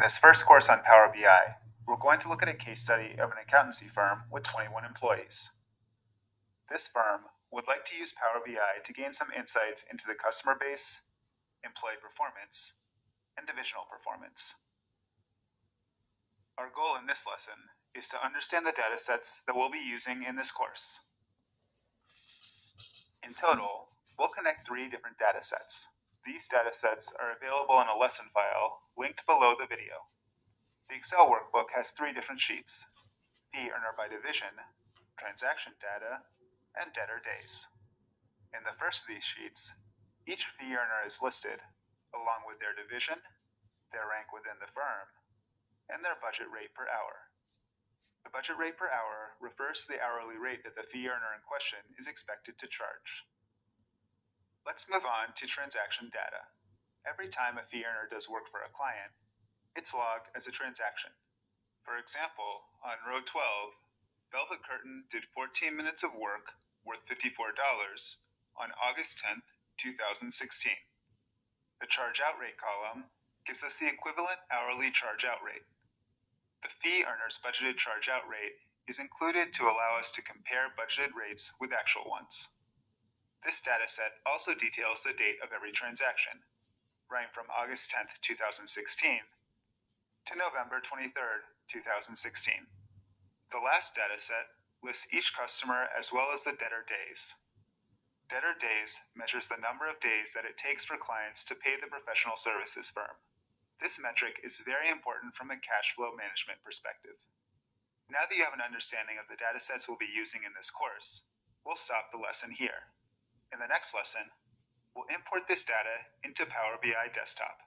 this first course on Power BI, we're going to look at a case study of an accountancy firm with 21 employees. This firm would like to use Power BI to gain some insights into the customer base, employee performance, and divisional performance. Our goal in this lesson is to understand the data sets that we'll be using in this course. In total, we'll connect 3 different data sets. These data sets are available in a lesson file linked below the video. The Excel workbook has 3 different sheets: fee earner by division, transaction data, and debtor days. In the first of these sheets, each fee earner is listed along with their division, their rank within the firm, and their budget rate per hour. The budget rate per hour refers to the hourly rate that the fee earner in question is expected to charge. Let's move on to transaction data. Every time a fee earner does work for a client, it's logged as a transaction. For example, on row 12, Velvet Curtain did 14 minutes of work worth $54 on August 10th, 2016. The charge out rate column gives us the equivalent hourly charge out rate. The fee earner's budgeted charge out rate is included to allow us to compare budgeted rates with actual ones. This dataset also details the date of every transaction, running from August 10th, 2016 to November 23rd, 2016. The last dataset lists each customer as well as the debtor days. Debtor days measures the number of days that it takes for clients to pay the professional services firm. This metric is very important from a cash flow management perspective. Now that you have an understanding of the datasets we'll be using in this course, we'll stop the lesson here. In the next lesson, we'll import this data into Power BI Desktop.